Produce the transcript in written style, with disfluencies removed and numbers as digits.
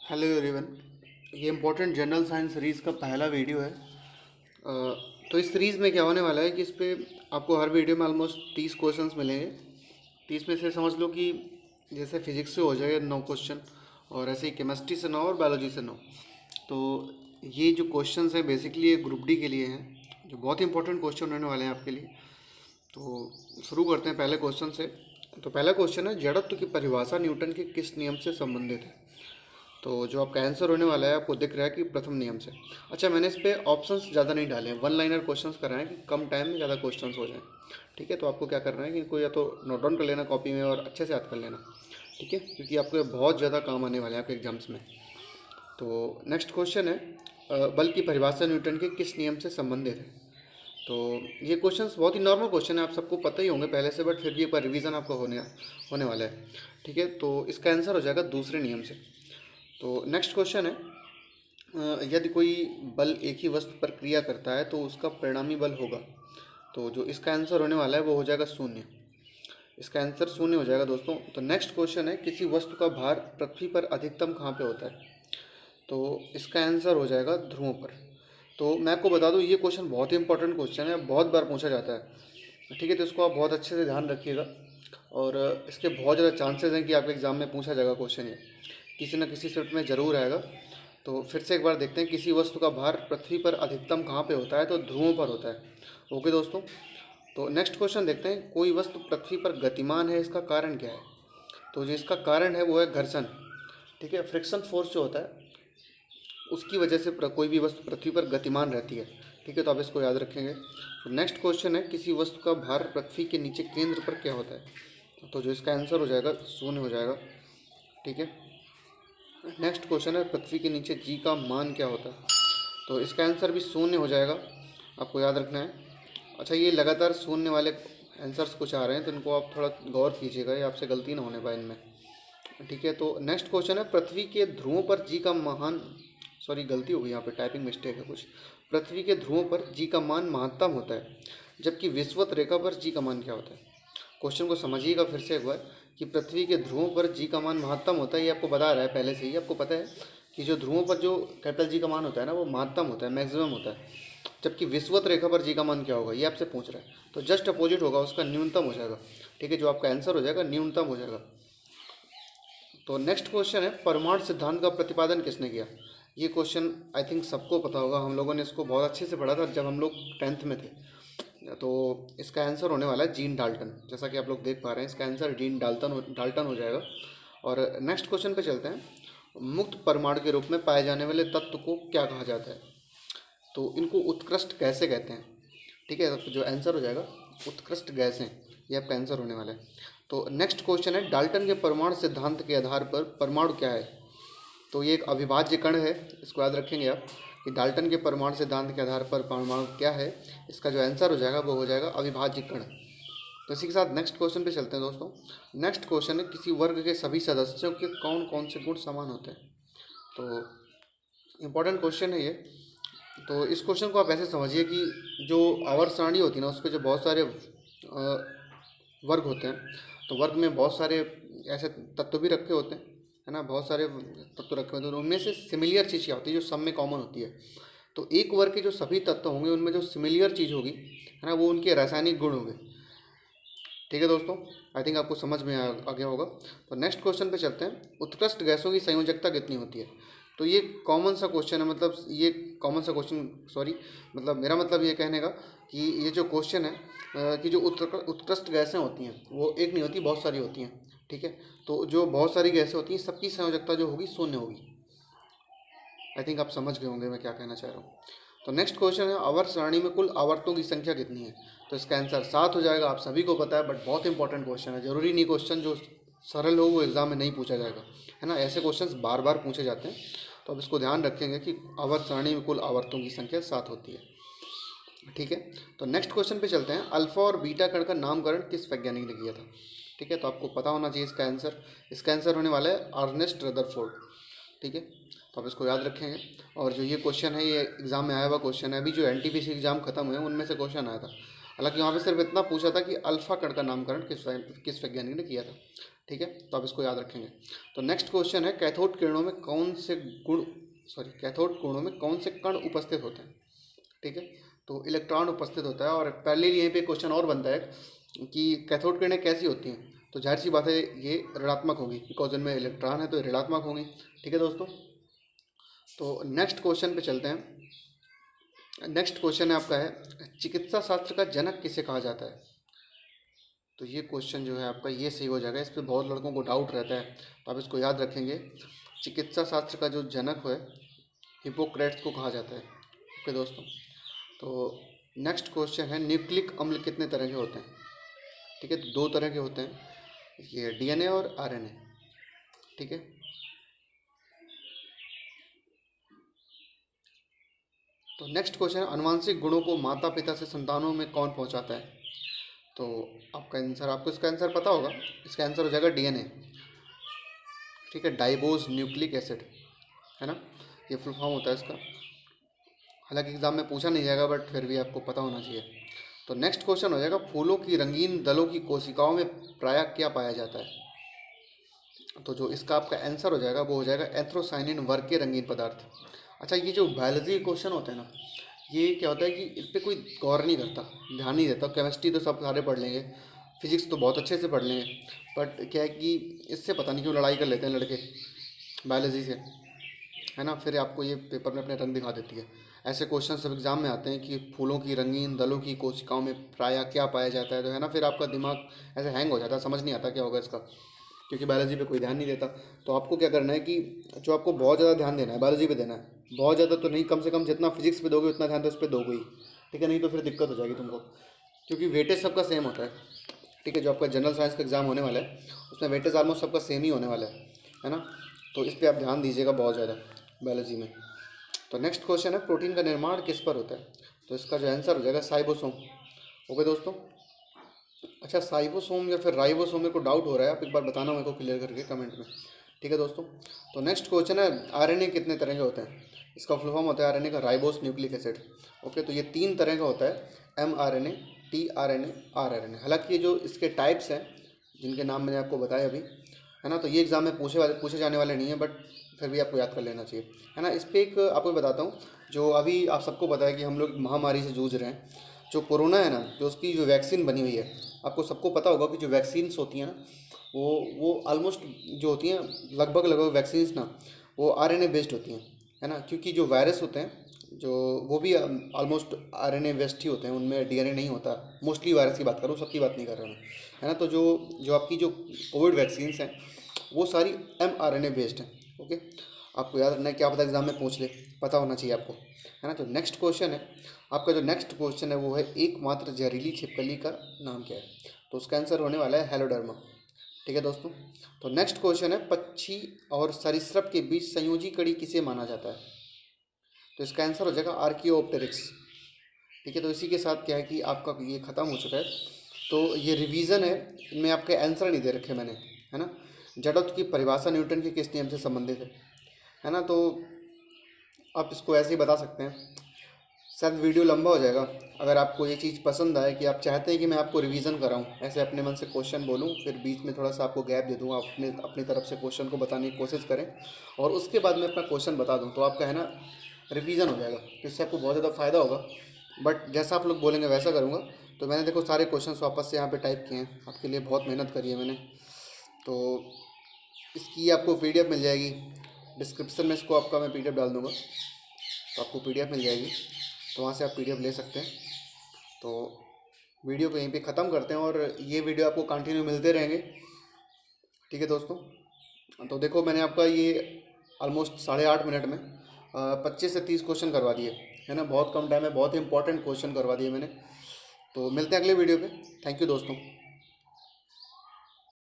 Hello everyone. ये important general science series का पहला वीडियो है। तो इस सीरीज़ में क्या होने वाला है कि इस पे आपको हर वीडियो में ऑलमोस्ट 30 क्वेश्चंस मिलेंगे। 30 में से समझ लो कि जैसे फिजिक्स से हो जाएगा 9 क्वेश्चन, और ऐसे ही केमिस्ट्री से 9 और बायोलॉजी से 9। तो ये जो क्वेश्चंस हैं बेसिकली ये ग्रुप डी के लिए हैं, जो बहुत इंपॉर्टेंट क्वेश्चन होने वाले हैं आपके लिए। तो शुरू करते हैं पहले क्वेश्चन से। तो पहला क्वेश्चन है, जड़त्व की परिभाषा न्यूटन के किस नियम से संबंधित है? तो जो आपका आंसर होने वाला है आपको दिख रहा है कि प्रथम नियम से। अच्छा, मैंने इस पे ऑप्शंस ज़्यादा नहीं डाले हैं, वन लाइनर क्वेश्चंस कराए हैं कि कम टाइम में ज़्यादा क्वेश्चंस हो जाएं। ठीक है, तो आपको क्या करना है कि इनको या तो नोट डाउन कर लेना कॉपी में और अच्छे से याद कर लेना। ठीक है, क्योंकि आपको ये बहुत ज़्यादा काम आने वाले हैं आपके एग्जाम्स में। तो नेक्स्ट क्वेश्चन है, बल की परिभाषा न्यूटन के किस नियम से संबंधित है? तो ये क्वेश्चंस बहुत ही नॉर्मल क्वेश्चन है, आप सबको पता ही होंगे पहले से, बट फिर भी एक बार रिवीजन आपका होने वाला है। ठीक है, तो इसका आंसर हो जाएगा दूसरे नियम से। तो नेक्स्ट क्वेश्चन है, यदि कोई बल एक ही वस्तु पर क्रिया करता है तो उसका परिणामी बल होगा। तो जो इसका आंसर होने वाला है वो हो जाएगा शून्य। इसका आंसर शून्य हो जाएगा दोस्तों। तो नेक्स्ट क्वेश्चन है, किसी वस्तु का भार पृथ्वी पर अधिकतम कहाँ पे होता है? तो इसका आंसर हो जाएगा ध्रुवों पर। तो मैं आपको बता दूं ये क्वेश्चन बहुत ही इंपॉर्टेंट क्वेश्चन है, बहुत बार पूछा जाता है। ठीक है, तो इसको आप बहुत अच्छे से ध्यान रखिएगा, और इसके बहुत ज़्यादा चांसेस हैं कि आपके एग्ज़ाम में पूछा जाएगा क्वेश्चन ये, किसी न किसी सेट में ज़रूर आएगा। तो फिर से एक बार देखते हैं, किसी वस्तु का भार पृथ्वी पर अधिकतम कहाँ पे होता है? तो ध्रुवों पर होता है। ओके दोस्तों, तो नेक्स्ट क्वेश्चन देखते हैं, कोई वस्तु पृथ्वी पर गतिमान है, इसका कारण क्या है? तो जो इसका कारण है वो है घर्षण। ठीक है, फ्रिक्शन फोर्स जो होता है उसकी वजह से कोई भी वस्तु पृथ्वी पर गतिमान रहती है। ठीक है, तो आप इसको याद रखेंगे। तो नेक्स्ट क्वेश्चन है, किसी वस्तु का भार पृथ्वी के नीचे केंद्र पर क्या होता है? तो जो इसका आंसर हो जाएगा शून्य हो जाएगा। ठीक है, नेक्स्ट क्वेश्चन है, पृथ्वी के नीचे जी का मान क्या होता है? तो इसका आंसर भी शून्य हो जाएगा, आपको याद रखना है। अच्छा, ये लगातार शून्य वाले आंसर्स कुछ आ रहे हैं तो इनको आप थोड़ा गौर कीजिएगा, ये आपसे गलती ना होने पाए इनमें। ठीक है, तो नेक्स्ट क्वेश्चन है, पृथ्वी के ध्रुवों पर जी का महान, सॉरी गलती हो गई यहाँ पे, टाइपिंग मिस्टेक है कुछ। पृथ्वी के ध्रुवों पर जी का मान महत्तम होता है, जबकि विषुवत रेखा पर जी का मान क्या होता है? क्वेश्चन को समझिएगा फिर से एक बार, कि पृथ्वी के ध्रुवों पर जी का मान महत्तम होता है, ये आपको बता रहा है पहले से ही, आपको पता है कि जो ध्रुवों पर जो कैपिटल जी का मान होता है ना वो महत्तम होता है, मैक्सिमम होता है, जबकि विषुवत रेखा पर जी का मान क्या होगा ये आपसे पूछ रहा है। तो जस्ट अपोजिट होगा, उसका न्यूनतम हो जाएगा। ठीक है, जो आपका आंसर हो जाएगा न्यूनतम हो जाएगा। तो नेक्स्ट क्वेश्चन है, परमाणु सिद्धांत का प्रतिपादन किसने किया? ये क्वेश्चन आई थिंक सबको पता होगा, हम लोगों ने इसको बहुत अच्छे से पढ़ा था जब हम लोग 10th में थे। तो इसका आंसर होने वाला है जीन डाल्टन। जैसा कि आप लोग देख पा रहे हैं, इसका आंसर जीन डाल्टन हो जाएगा। और नेक्स्ट क्वेश्चन पे चलते हैं, मुक्त परमाणु के रूप में पाए जाने वाले तत्व को क्या कहा जाता है? तो इनको उत्कृष्ट गैसें कहते हैं। ठीक है, तो जो आंसर हो जाएगा उत्कृष्ट गैसें, ये आपका आंसर होने वाला है। तो नेक्स्ट क्वेश्चन है, डाल्टन के परमाणु सिद्धांत के आधार पर परमाणु क्या है? तो ये एक अविभाज्य कण है, इसको याद रखेंगे आप, कि डाल्टन के परमाणु सिद्धांत के आधार पर परमाणु क्या है। इसका जो आंसर हो जाएगा वो हो जाएगा अविभाज्य कण। तो इसी के साथ नेक्स्ट क्वेश्चन पे चलते हैं दोस्तों। नेक्स्ट क्वेश्चन है, किसी वर्ग के सभी सदस्यों के कौन कौन से गुण समान होते हैं? तो इम्पोर्टेंट क्वेश्चन है ये। तो इस क्वेश्चन को आप ऐसे समझिए कि जो आवर्त सारणी होती है ना, उसके जो बहुत सारे वर्ग होते हैं, तो वर्ग में बहुत सारे ऐसे तत्व भी रखे होते हैं, है ना, बहुत सारे तत्व रखे होते हैं, तो उनमें से सिमिलियर चीज़ क्या होती है जो सब में कॉमन होती है? तो एक वर्ग के जो सभी तत्व होंगे उनमें जो सिमिलियर चीज़ होगी, है ना, वो उनके रासायनिक गुण होंगे। ठीक है दोस्तों, आई थिंक आपको समझ में आ गया होगा। तो नेक्स्ट क्वेश्चन पे चलते हैं, उत्कृष्ट गैसों की संयोजकता कितनी होती है? तो ये कॉमन सा क्वेश्चन है, मतलब ये कॉमन सा क्वेश्चन, सॉरी, मतलब मेरा मतलब ये कहने का कि ये जो क्वेश्चन है, कि जो उत्कृष्ट गैसें होती हैं वो एक नहीं होती, बहुत सारी होती हैं। ठीक है, तो जो बहुत सारी गैसें होती हैं सबकी संयोजकता जो होगी शून्य होगी। आई थिंक आप समझ गए होंगे मैं क्या कहना चाह रहा हूँ। तो नेक्स्ट क्वेश्चन है, आवर्त सारणी में कुल आवर्तों की संख्या कितनी है? तो इसका आंसर 7 हो जाएगा, आप सभी को पता है, बट बहुत इंपॉर्टेंट क्वेश्चन है। जरूरी नहीं क्वेश्चन जो सरल हो वो एग्जाम में नहीं पूछा जाएगा, है ना, ऐसे क्वेश्चंस बार बार पूछे जाते हैं। तो अब इसको ध्यान रखेंगे कि आवर्त सारणी में कुल आवर्तों की संख्या 7 होती है। ठीक है, तो नेक्स्ट क्वेश्चन पे चलते हैं, अल्फा और बीटा कण का नामकरण किस वैज्ञानिक ने किया था? ठीक है, तो आपको पता होना चाहिए इसका आंसर। इसका आंसर होने वाला है अर्नेस्ट रदरफोर्ड। ठीक है, तो आप इसको याद रखेंगे। और जो ये क्वेश्चन है ये एग्ज़ाम में आया हुआ क्वेश्चन है, अभी जो एनटीपीसी एग्ज़ाम खत्म हुए उनमें से क्वेश्चन आया था। हालांकि वहाँ पे सिर्फ इतना पूछा था कि अल्फा कण का नामकरण किस वैज्ञानिक ने किया था। ठीक है, तो आप इसको याद रखेंगे। तो नेक्स्ट क्वेश्चन है, कैथोड किरणों में कौन से कैथोड किरणों में कौन से कण उपस्थित होते हैं। ठीक है, तो इलेक्ट्रॉन उपस्थित होता है। और पहले यहीं पे क्वेश्चन और बनता है कि कैथोड किरणें कैसी होती हैं, तो जाहिर सी बात है ये ऋणात्मक होगी, बिकॉज इनमें इलेक्ट्रॉन है तो ऋणात्मक होंगी। ठीक है दोस्तों, तो नेक्स्ट क्वेश्चन पे चलते हैं। नेक्स्ट क्वेश्चन है आपका है, चिकित्सा शास्त्र का जनक किसे कहा जाता है। तो ये क्वेश्चन जो है आपका ये सही हो जाएगा, इस पर बहुत लड़कों को डाउट रहता है, तो आप इसको याद रखेंगे। चिकित्सा शास्त्र का जो जनक है हिपोक्रेट्स को कहा जाता है। ओके दोस्तों, तो नेक्स्ट क्वेश्चन है, न्यूक्लिक अम्ल कितने तरह के होते हैं। ठीक है, तो 2 तरह के होते हैं, ये डीएनए और आरएनए। ठीक है, तो नेक्स्ट क्वेश्चन है, अनुवांशिक गुणों को माता पिता से संतानों में कौन पहुंचाता है। तो आपको इसका आंसर पता होगा, इसका आंसर हो जाएगा डीएनए। ठीक है, डाइबोस न्यूक्लिक एसिड, है ना, ये फुल फॉर्म होता है इसका। हालांकि एग्जाम में पूछा नहीं जाएगा, बट फिर भी आपको पता होना चाहिए। तो नेक्स्ट क्वेश्चन हो जाएगा, फूलों की रंगीन दलों की कोशिकाओं में प्रायः क्या पाया जाता है। तो जो इसका आपका आंसर हो जाएगा वो हो जाएगा एंथ्रोसाइनिन वर्ग के रंगीन पदार्थ। अच्छा, ये जो बायोलॉजी क्वेश्चन होते हैं ना, ये क्या होता है कि इस पर कोई गौर नहीं करता, ध्यान नहीं देता। केमिस्ट्री तो सब सारे पढ़ लेंगे, फिजिक्स तो बहुत अच्छे से पढ़ लेंगे, बट क्या है कि इससे पता नहीं क्यों लड़ाई कर लेते हैं लड़के बायोलॉजी से, है ना। फिर आपको ये पेपर में अपने रंग दिखा देती है। ऐसे क्वेश्चन सब एग्जाम में आते हैं कि फूलों की रंगीन दलों की कोशिकाओं में प्रायः क्या पाया जाता है, तो है ना, फिर आपका दिमाग ऐसे हैंग हो जाता है, समझ नहीं आता क्या होगा इसका, क्योंकि बायोलॉजी पे कोई ध्यान नहीं देता। तो आपको क्या करना है कि जो आपको बहुत ज़्यादा ध्यान देना है बायोलॉजी पे देना है, बहुत ज़्यादा तो नहीं, कम से कम जितना फिजिक्स पे दोगे उतना ध्यान तो इस पर दोगे ही। ठीक है, नहीं तो फिर दिक्कत हो जाएगी तुमको, क्योंकि वेटेज सबका सेम होता है। ठीक है, जो आपका जनरल साइंस का एग्जाम होने वाला है उसमें वेटेज ऑलमोस्ट सबका सेम ही होने वाला है ना। तो इस पर आप ध्यान दीजिएगा बहुत ज़्यादा बायोलॉजी में। तो नेक्स्ट क्वेश्चन है, प्रोटीन का निर्माण किस पर होता है। तो इसका जो आंसर हो जाएगा साइबोसोम। ओके दोस्तों, अच्छा साइबोसोम या फिर राइबोसोम, मेरे को डाउट हो रहा है, आप एक बार बताना मेरे को क्लियर करके कमेंट में। ठीक है दोस्तों, तो नेक्स्ट क्वेश्चन है, आरएनए कितने तरह के होते हैं। इसका फुल फॉर्म होता है आरएनए का राइबोस न्यूक्लिक एसिड। ओके, तो ये 3 तरह का होता है, mRNA, tRNA, rRNA। हालांकि ये जो इसके टाइप्स हैं जिनके नाम मैंने आपको बताया अभी, है ना, तो ये एग्ज़ाम में पूछे जाने वाले नहीं है, बट फिर भी आपको याद कर लेना चाहिए, है ना। इस पर एक आपको बताता हूँ, जो अभी आप सबको पता है कि हम लोग महामारी से जूझ रहे हैं, जो कोरोना है ना, जो उसकी जो वैक्सीन बनी हुई है, आपको सबको पता होगा कि जो वैक्सीन्स होती हैं ना, वो ऑलमोस्ट जो होती हैं, लगभग वैक्सीन्स ना, वो आरएनए बेस्ड होती हैं, है ना। क्योंकि जो वायरस होते हैं जो, वो भी ऑलमोस्ट आरएनए बेस्ड ही होते हैं, उनमें डीएनए नहीं होता। मोस्टली वायरस की बात करूँ, सबकी बात नहीं कर रहा हूँ, है ना। तो जो जो आपकी जो कोविड वैक्सीन्स हैं वो सारी mRNA बेस्ड हैं। ओके, आपको याद रखना है, क्या पता एग्जाम में पूछ ले, पता होना चाहिए आपको, है ना। तो नेक्स्ट क्वेश्चन है आपका, जो नेक्स्ट क्वेश्चन है वो है, एकमात्र जहरीली छिपकली का नाम क्या है। तो उसका आंसर होने वाला है हेलोडर्मा। ठीक है दोस्तों, तो नेक्स्ट क्वेश्चन है, पक्षी और सरीसृप के बीच संयोजी कड़ी किसे माना जाता है। तो इसका आंसर हो जाएगा आर्कियोप्टेरिक्स। ठीक है, तो इसी के साथ क्या है कि आपका ये ख़त्म हो चुका है। तो ये रिवीजन है, इनमें आपके आंसर नहीं दे रखे मैंने, है ना। जड़त्व की परिभाषा न्यूटन के किस नियम से संबंधित है ना। तो आप इसको ऐसे ही बता सकते हैं। शायद वीडियो लंबा हो जाएगा, अगर आपको ये चीज़ पसंद आए कि आप चाहते हैं कि मैं आपको रिवीजन कराऊं, ऐसे अपने मन से क्वेश्चन बोलूं, फिर बीच में थोड़ा सा आपको गैप दे दूं, आप अपनी तरफ से क्वेश्चन को बताने की कोशिश करें, और उसके बाद मैं अपना क्वेश्चन बता दूं, तो आपका है ना रिवीजन हो जाएगा, तो इससे आपको बहुत ज़्यादा फ़ायदा होगा। बट जैसा आप लोग बोलेंगे वैसा करूँगा। तो मैंने देखो सारे क्वेश्चन वापस से यहाँ पर टाइप किए हैं, आपके लिए बहुत मेहनत करी है मैंने। तो इसकी आपको PDF मिल जाएगी, डिस्क्रिप्शन में इसको आपका मैं PDF डाल दूँगा, तो आपको PDF मिल जाएगी, तो वहाँ से आप PDF ले सकते हैं। तो वीडियो को यहीं पे ख़त्म करते हैं, और ये वीडियो आपको कंटिन्यू मिलते रहेंगे। ठीक है दोस्तों, तो देखो मैंने आपका ये ऑलमोस्ट 8.5 मिनट में 25 से 30 क्वेश्चन करवा दिए, है ना। बहुत कम टाइम में बहुत ही इंपॉर्टेंट क्वेश्चन करवा दिए मैंने। तो मिलते हैं अगले वीडियो पे। थैंक यू दोस्तों।